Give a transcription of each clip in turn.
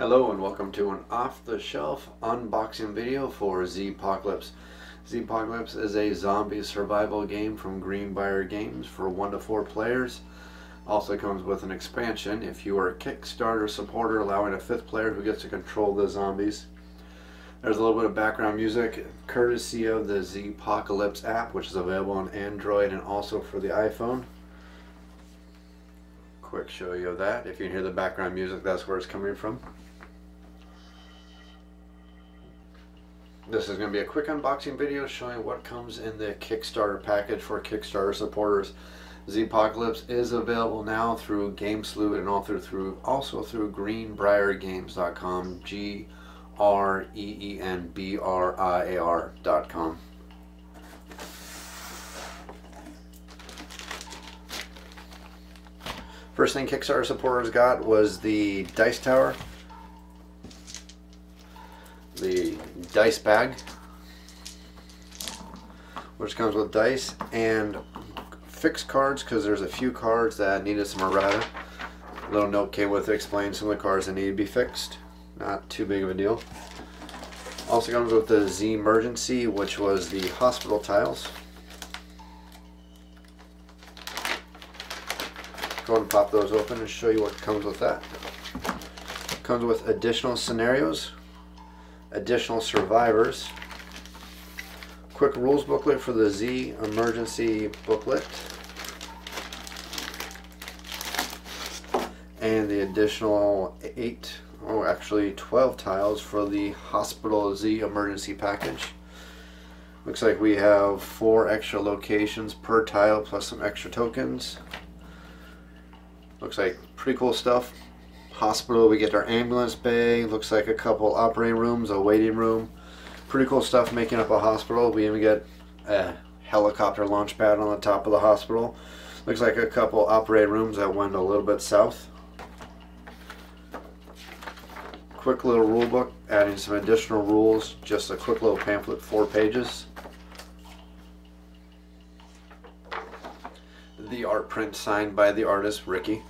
Hello and welcome to an off-the-shelf unboxing video for Zpocalypse. Zpocalypse is a zombie survival game from Greenbrier Games for 1 to 4 players. Also comes with an expansion if you are a Kickstarter supporter, allowing a 5th player who gets to control the zombies. There's a little bit of background music courtesy of the Zpocalypse app, which is available on Android and also for the iPhone. Quick show you of that. If you can hear the background music, that's where it's coming from. This is going to be a quick unboxing video showing what comes in the Kickstarter package for Kickstarter supporters. Zpocalypse is available now through GameSloot and also through greenbriergames.com, GREENBRIAR.com. First thing Kickstarter supporters got was the dice tower, the dice bag, which comes with dice and fixed cards because there's a few cards that needed some errata. A little note came with it explaining some of the cards that need to be fixed. Not too big of a deal. Also comes with the Zmergency, which was the hospital tiles. Go ahead and pop those open and show you what comes with that. Comes with additional scenarios, additional survivors, quick rules booklet for the Z emergency booklet, and the additional 12 tiles for the hospital Z emergency package. Looks like we have 4 extra locations per tile plus some extra tokens. Looks like pretty cool stuff. Hospital, we get our ambulance bay. Looks like a couple operating rooms, a waiting room. Pretty cool stuff making up a hospital. We even get a helicopter launch pad on the top of the hospital. Looks like a couple operating rooms that went a little bit south. Quick little rule book, adding some additional rules. Just a quick little pamphlet, 4 pages. The art print signed by the artist Ricky.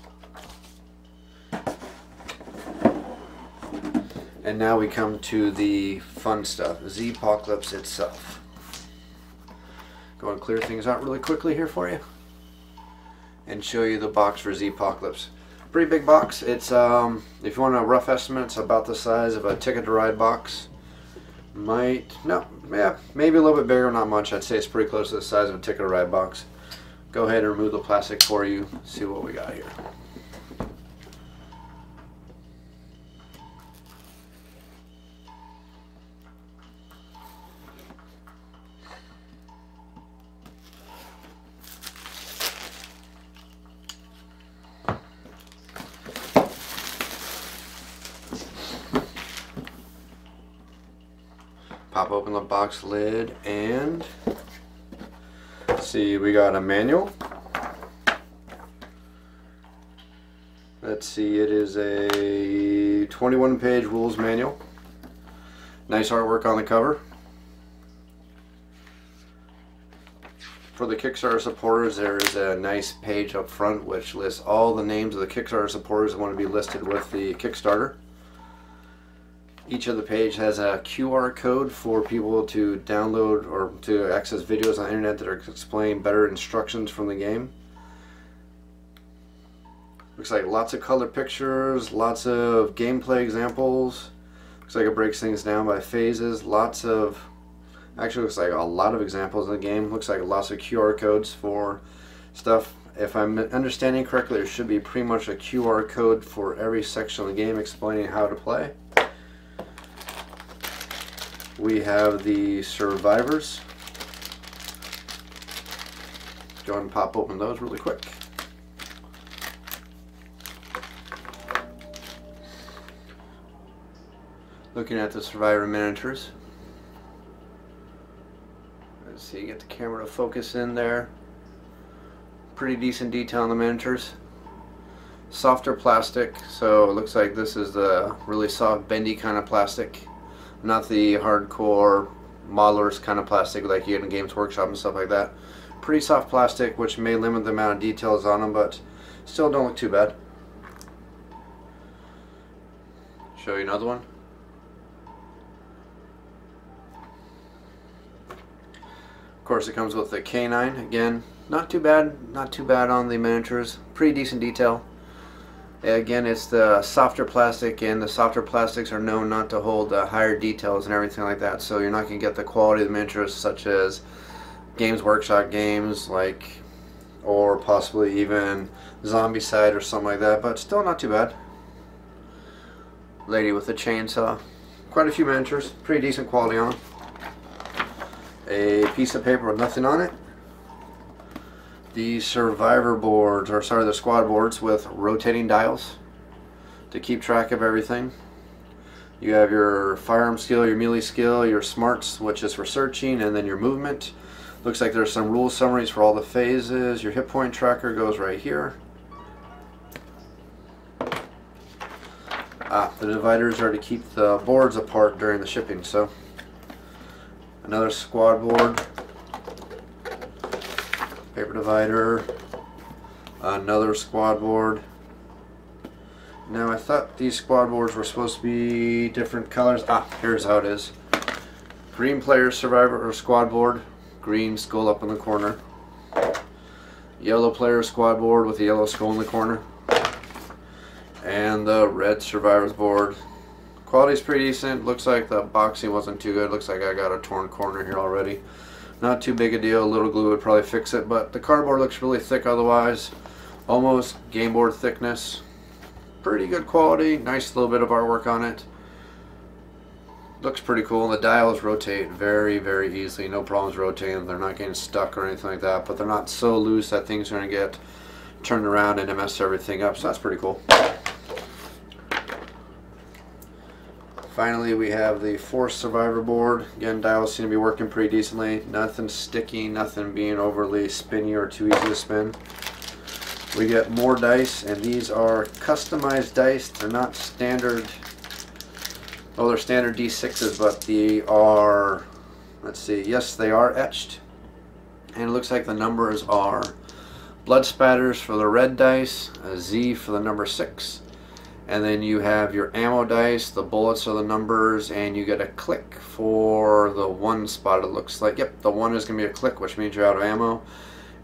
And now we come to the fun stuff, Zpocalypse itself. Go and clear things out really quickly here for you and show you the box for Zpocalypse. Pretty big box. It's if you want a rough estimate, it's about the size of a Ticket to Ride box. Maybe a little bit bigger, not much. I'd say it's pretty close to the size of a Ticket to Ride box. Go ahead and remove the plastic for you, see what we got here. Pop open the box lid and see, we got a manual. Let's see, it is a 21-page rules manual. Nice artwork on the cover. For the Kickstarter supporters, there is a nice page up front which lists all the names of the Kickstarter supporters that want to be listed with the Kickstarter. Each of the page has a QR code for people to download or to access videos on the internet that are explaining better instructions from the game. Looks like lots of color pictures, lots of gameplay examples. Looks like it breaks things down by phases. Actually looks like a lot of examples in the game. Looks like lots of QR codes for stuff. If I'm understanding correctly, there should be pretty much a QR code for every section of the game explaining how to play. We have the survivors. Go ahead and pop open those really quick. Looking at the survivor miniatures. Let's see, get the camera to focus in there. Pretty decent detail on the miniatures. Softer plastic, so it looks like this is the really soft, bendy kind of plastic. Not the hardcore modelers kind of plastic like you get in Games Workshop and stuff like that. Pretty soft plastic, which may limit the amount of details on them, but still don't look too bad. Show you another one. Of course, it comes with the canine. Again, not too bad. Not too bad on the miniatures. Pretty decent detail. Again, it's the softer plastic, and the softer plastics are known not to hold higher details and everything like that. So you're not going to get the quality of the miniatures such as Games Workshop games, like, or possibly even Zombicide or something like that. But still not too bad. Lady with a chainsaw. Quite a few miniatures. Pretty decent quality on them. A piece of paper with nothing on it. The survivor boards, or sorry, the squad boards with rotating dials to keep track of everything. You have your firearm skill, your melee skill, your smarts, which is for searching, and then your movement. Looks like there's some rule summaries for all the phases. Your hit point tracker goes right here. The dividers are to keep the boards apart during the shipping. So another squad board, paper divider, another squad board. Now I thought these squad boards were supposed to be different colors. Here's how it is. Green player survivor or squad board, green skull up in the corner. Yellow player squad board with the yellow skull in the corner. And the red survivors board. Quality's pretty decent. Looks like the boxing wasn't too good. Looks like I got a torn corner here already. Not too big a deal. A little glue would probably fix it, but the cardboard looks really thick otherwise. Almost game board thickness. Pretty good quality. Nice little bit of artwork on it. Looks pretty cool. The dials rotate very, very easily. No problems rotating. They're not getting stuck or anything like that, but they're not so loose that things are going to get turned around and mess everything up, so that's pretty cool. Finally, we have the Force Survivor board. Again, dials seem to be working pretty decently. Nothing sticky, nothing being overly spinny or too easy to spin. We get more dice, and these are customized dice. They're not standard. Oh, they're standard D6s, but they are, let's see, yes, they are etched. And it looks like the numbers are blood spatters for the red dice, a Z for the number 6. And then you have your ammo dice, the bullets are the numbers, and you get a click for the 1 spot, it looks like. Yep, the 1 is going to be a click, which means you're out of ammo.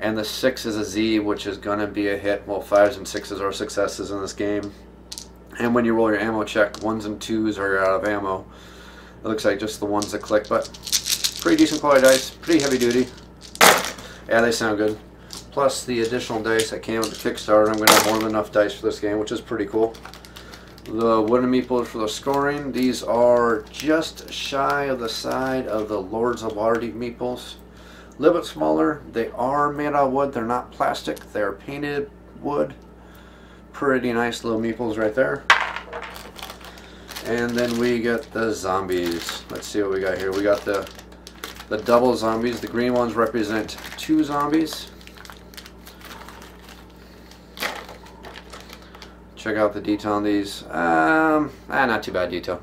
And the 6 is a Z, which is going to be a hit. Well, 5s and 6s are successes in this game. And when you roll your ammo check, 1s and 2s are out of ammo. It looks like just the 1's a click, but pretty decent quality dice, pretty heavy duty. Yeah, they sound good. Plus the additional dice that came with the Kickstarter. I'm going to have more than enough dice for this game, which is pretty cool. The wooden meeples for the scoring. These are just shy of the side of the Lords of Waterdeep meeples. A little bit smaller. They are made out of wood. They're not plastic. They're painted wood. Pretty nice little meeples right there. And then we get the zombies. Let's see what we got here. We got the double zombies. The green ones represent 2 zombies. Check out the detail on these. Not too bad detail.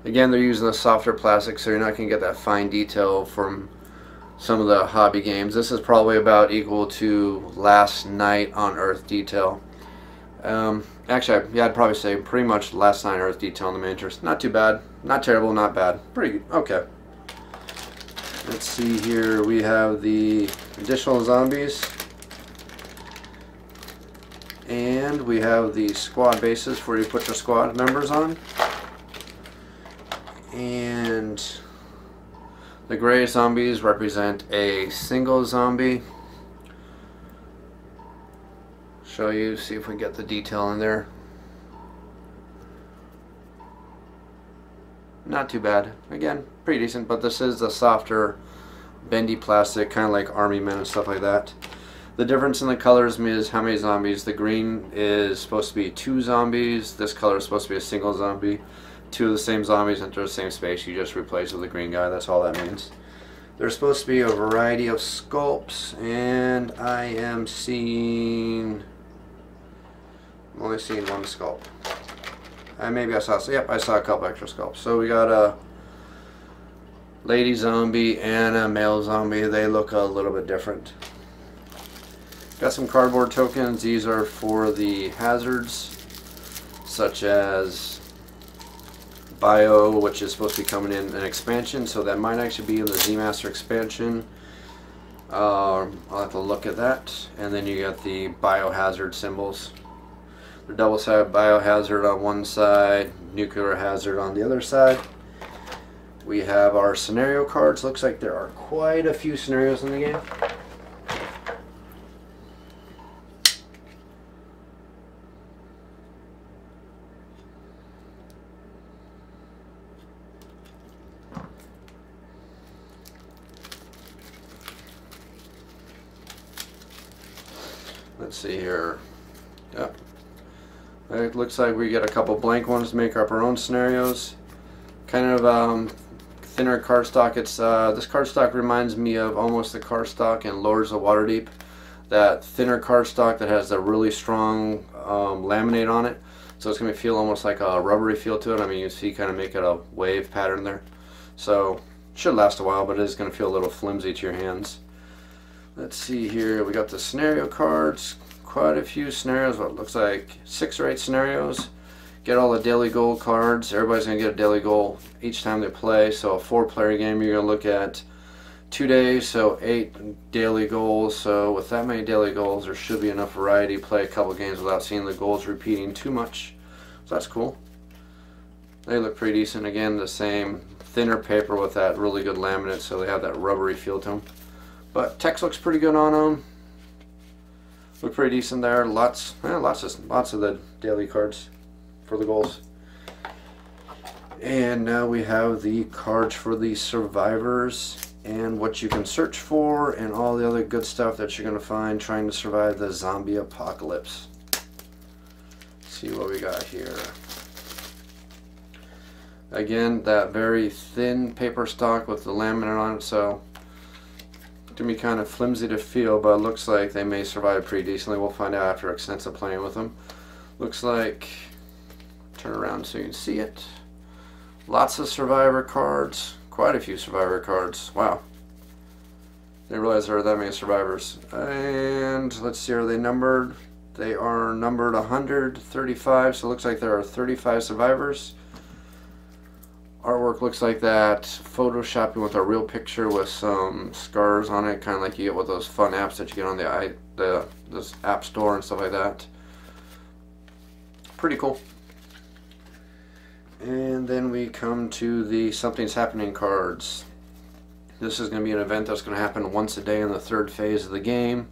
Again, they're using the softer plastic, so you're not going to get that fine detail from some of the hobby games. This is probably about equal to Last Night on Earth detail. Actually, yeah, I'd probably say pretty much Last Night on Earth detail on the miniatures. Not too bad. Not terrible, not bad. Pretty good. Okay. Let's see here. We have the additional zombies. And we have the squad bases where you put your squad members on. And the gray zombies represent a single zombie. Show you, see if we get the detail in there. Not too bad. Again, pretty decent, but this is the softer, bendy plastic, kind of like army men and stuff like that. The difference in the colors is how many zombies. The green is supposed to be 2 zombies. This color is supposed to be a single zombie. 2 of the same zombies enter the same space. You just replace with the green guy. That's all that means. There's supposed to be a variety of sculpts, and I am seeing... I'm only seeing 1 sculpt. Maybe I saw... Yep, I saw a couple extra sculpts. So we got a lady zombie and a male zombie. They look a little bit different. Got some cardboard tokens. These are for the hazards, such as bio, which is supposed to be coming in an expansion, so that might actually be in the Z-Master expansion. I'll have to look at that. And then you got the biohazard symbols. The double-sided biohazard on one side, nuclear hazard on the other side. We have our scenario cards. Looks like there are quite a few scenarios in the game. Let's see here. Yep. It looks like we get a couple blank ones to make up our own scenarios. Kind of thinner cardstock. It's this cardstock reminds me of almost the cardstock in Lords of Waterdeep. That thinner cardstock that has a really strong laminate on it. So it's going to feel almost like a rubbery feel to it. I mean, you see kind of make it a wave pattern there. So should last a while, but it is going to feel a little flimsy to your hands. Let's see here, we got the scenario cards, quite a few scenarios, what looks like 6 or 8 scenarios. Get all the daily goal cards. Everybody's going to get a daily goal each time they play. So a 4-player game, you're going to look at 2 days, so 8 daily goals. So with that many daily goals, there should be enough variety to play a couple games without seeing the goals repeating too much. So that's cool. They look pretty decent. Again, the same thinner paper with that really good laminate, so they have that rubbery feel to them. But text looks pretty good on them. Look pretty decent there. Lots of the daily cards for the goals. And now we have the cards for the survivors and what you can search for and all the other good stuff that you're going to find trying to survive the zombie apocalypse. Let's see what we got here. Again, that very thin paper stock with the laminate on it, so to be kind of flimsy to feel, but it looks like they may survive pretty decently. We'll find out after extensive playing with them. Looks like, turn around so you can see it. Lots of survivor cards, quite a few survivor cards. Wow, didn't realize there were that many survivors. And let's see, are they numbered? They are numbered 135, so it looks like there are 35 survivors. Artwork looks like that, photoshopping with a real picture with some scars on it, kind of like you get with those fun apps that you get on the app store and stuff like that. Pretty cool. And then we come to the Something's Happening cards. This is going to be an event that's going to happen once a day in the 3rd phase of the game.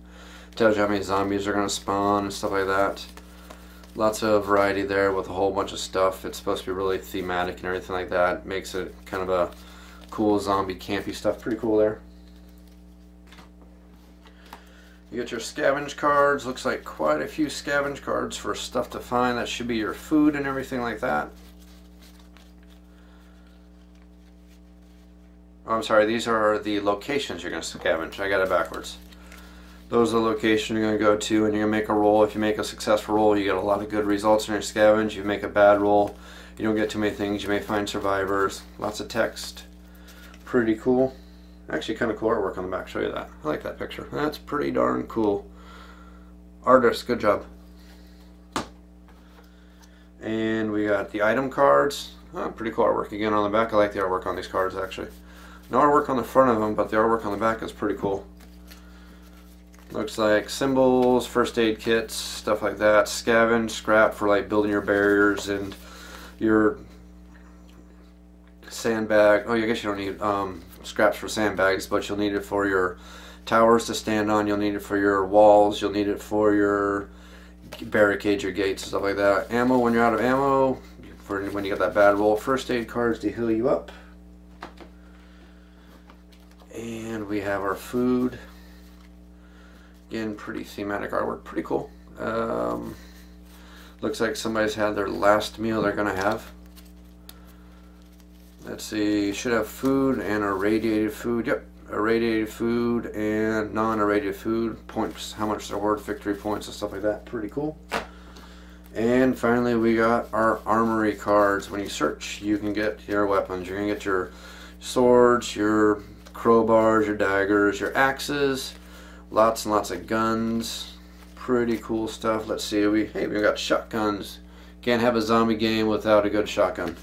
Tells you how many zombies are going to spawn and stuff like that. Lots of variety there with a whole bunch of stuff. It's supposed to be really thematic and everything like that. Makes it kind of a cool zombie campy stuff. Pretty cool there. You get your scavenge cards. Looks like quite a few scavenge cards for stuff to find. That should be your food and everything like that. Oh, I'm sorry, these are the locations you're going to scavenge. I got it backwards. Those are the locations you're going to go to, and you're going to make a roll. If you make a successful roll, you get a lot of good results in your scavenge. If you make a bad roll, you don't get too many things. You may find survivors. Lots of text. Pretty cool. Actually, kind of cool artwork on the back. Show you that. I like that picture. That's pretty darn cool. Artist, good job. And we got the item cards. Oh, pretty cool artwork again on the back. I like the artwork on these cards, actually. No artwork on the front of them, but the artwork on the back is pretty cool. Looks like symbols, first aid kits, stuff like that. Scavenge, scrap for like building your barriers and your sandbag. Oh, I guess you don't need scraps for sandbags, but you'll need it for your towers to stand on. You'll need it for your walls. You'll need it for your barricades, your gates, and stuff like that. Ammo when you're out of ammo, for when you get that bad roll. First aid cards to heal you up. And we have our food. Again, pretty thematic artwork, pretty cool. Looks like somebody's had their last meal they're gonna have. Let's see, you should have food and irradiated food. Yep, irradiated food and non-irradiated food. Points, how much they're worth, victory points and stuff like that. Pretty cool. And finally, we got our armory cards. When you search, you can get your weapons. You're gonna get your swords, your crowbars, your daggers, your axes. Lots and lots of guns. Pretty cool stuff. Let's see, we got shotguns. Can't have a zombie game without a good shotgun.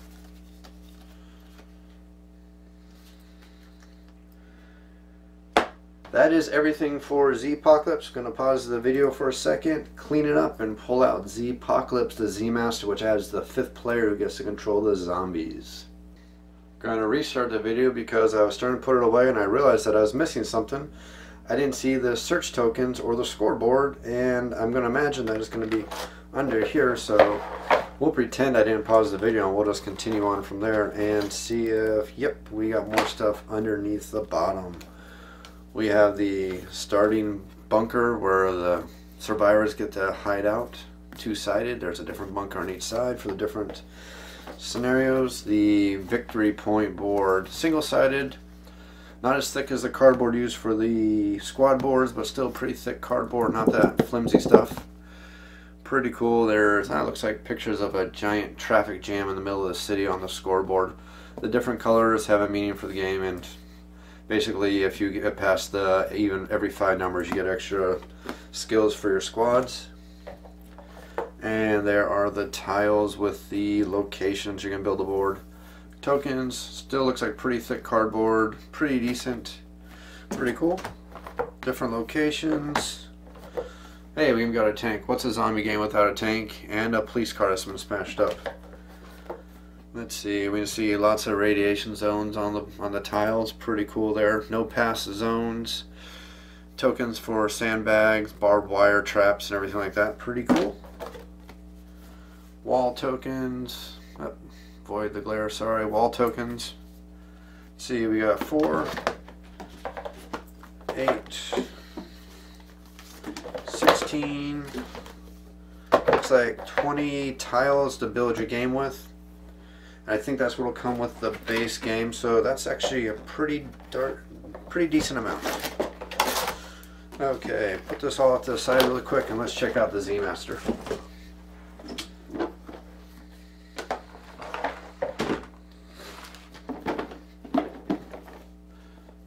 that is everything for Zpocalypse. Going to pause the video for a second, clean it up, and pull out Zpocalypse, the Z-Master, which adds the 5th player who gets to control the zombies. Going to restart the video because I was starting to put it away and I realized that I was missing something. I didn't see the search tokens or the scoreboard, and I'm going to imagine that it's going to be under here, so we'll pretend I didn't pause the video and we'll just continue on from there and see if, yep, we got more stuff underneath the bottom. We have the starting bunker where the survivors get to hide out, two-sided. There's a different bunker on each side for the different scenarios. The victory point board, single-sided, not as thick as the cardboard used for the squad boards, but still pretty thick cardboard, not that flimsy stuff. Pretty cool. There's, looks like pictures of a giant traffic jam in the middle of the city on the scoreboard. The different colors have a meaning for the game, and basically if you get past the even every 5 numbers you get extra skills for your squads. And there are the tiles with the locations you can build a board. Tokens, still looks like pretty thick cardboard, pretty decent, pretty cool. Different locations. Hey, we even got a tank. What's a zombie game without a tank? And a police car that's been smashed up. Let's see, we can see lots of radiation zones on the tiles. Pretty cool there. No pass zones. Tokens for sandbags, barbed wire traps, and everything like that. Pretty cool. Wall tokens. Oh, avoid the glare, sorry. Wall tokens. Let's see, we got 4, 8, 16. Looks like 20 tiles to build your game with. I think that's what will come with the base game, so that's actually a pretty decent amount. Okay, put this all off to the side really quick and let's check out the Z-Master.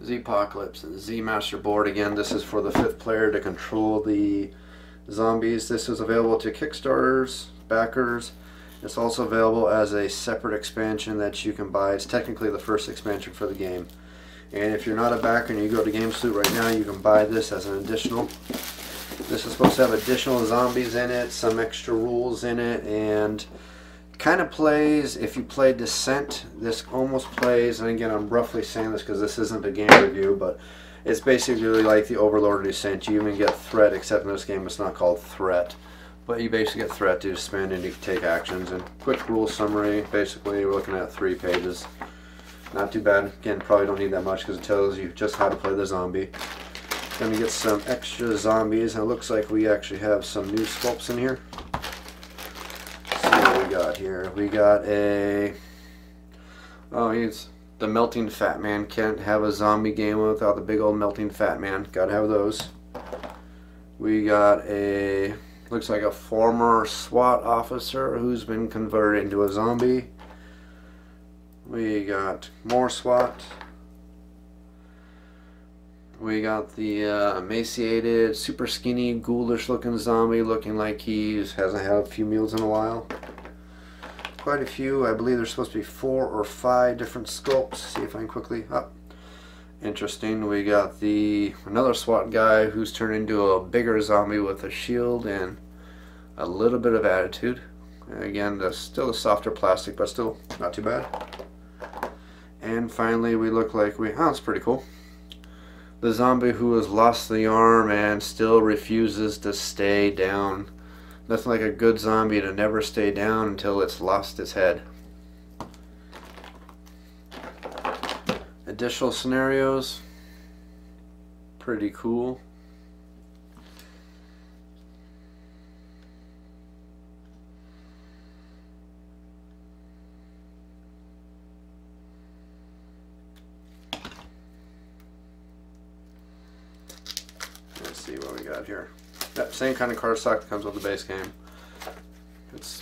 Zpocalypse and the Z-Master board. Again, this is for the 5th player to control the zombies. This is available to Kickstarters, backers. It's also available as a separate expansion that you can buy. It's technically the first expansion for the game. And if you're not a backer and you go to GameSloot right now, you can buy this as an additional. This is supposed to have additional zombies in it, some extra rules in it, and kind of plays, if you play Descent, this almost plays, and again I'm roughly saying this because this isn't a game review, but it's basically like the Overlord Descent. You even get Threat, except in this game it's not called Threat. But you basically get Threat to spend and you can take actions. And quick rule summary, basically we're looking at 3 pages. Not too bad. Again, probably don't need that much because it tells you just how to play the zombie. Then we get some extra zombies, and it looks like we actually have some new sculpts in here. Let's see what we got here. We got a... oh, he's the Melting Fat Man. Can't have a zombie game without the big old Melting Fat Man. Gotta have those. We got a... looks like a former SWAT officer who's been converted into a zombie. We got more SWAT. We got the emaciated, super skinny, ghoulish looking zombie looking like he hasn't had a few meals in a while. Quite a few. I believe there's supposed to be 4 or 5 different sculpts. See if I can quickly... oh, interesting. We got another SWAT guy who's turned into a bigger zombie with a shield and a little bit of attitude. Again, still a softer plastic, but still not too bad. And finally, we look like oh, that's pretty cool. The zombie who has lost the arm and still refuses to stay down. Nothing like a good zombie to never stay down until it's lost its head. Additional scenarios. Pretty cool. Let's see what we got here. Yep, same kind of cardstock that comes with the base game. It's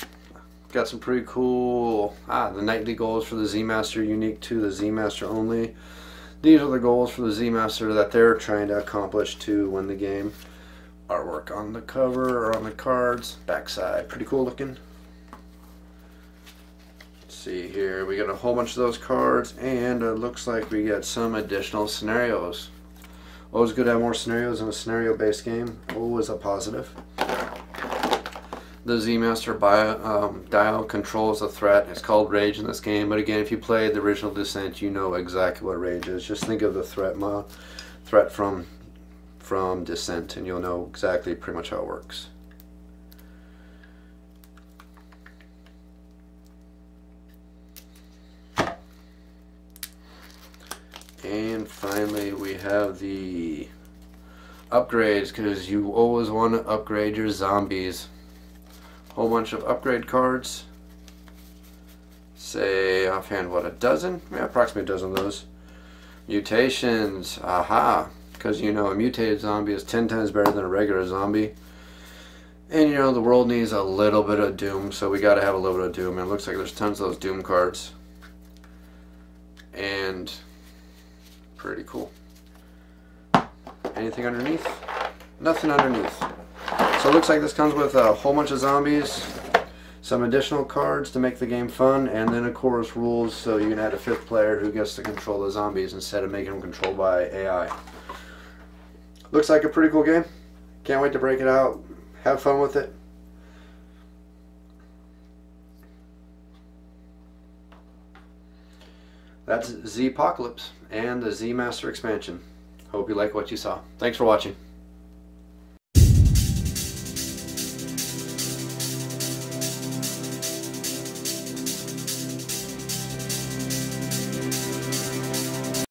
got some pretty cool... the nightly goals for the Z-Master, unique to the Z-Master only. These are the goals for the Z-Master that they're trying to accomplish to win the game. Artwork on the cover or on the cards. Backside, pretty cool looking. Let's see here, we got a whole bunch of those cards, and it looks like we get some additional scenarios. Always good to have more scenarios in a scenario-based game. Always a positive. The Z-Master dial controls a threat. It's called Rage in this game, but again, if you played the original Descent, you know exactly what Rage is. Just think of the threat from Descent, and you'll know exactly pretty much how it works. And finally, we have the upgrades, because you always want to upgrade your zombies. Whole bunch of upgrade cards. Say offhand, what, a dozen? Yeah, approximately a dozen of those. Mutations, aha, because you know a mutated zombie is 10 times better than a regular zombie. And you know the world needs a little bit of doom, so we got to have a little bit of doom. And it looks like there's tons of those doom cards. And pretty cool. Anything underneath? Nothing underneath. So it looks like this comes with a whole bunch of zombies, some additional cards to make the game fun, and then of course rules so you can add a 5th player who gets to control the zombies instead of making them controlled by AI. Looks like a pretty cool game. Can't wait to break it out. Have fun with it. That's Zpocalypse and the Z-Master expansion. Hope you like what you saw. Thanks for watching.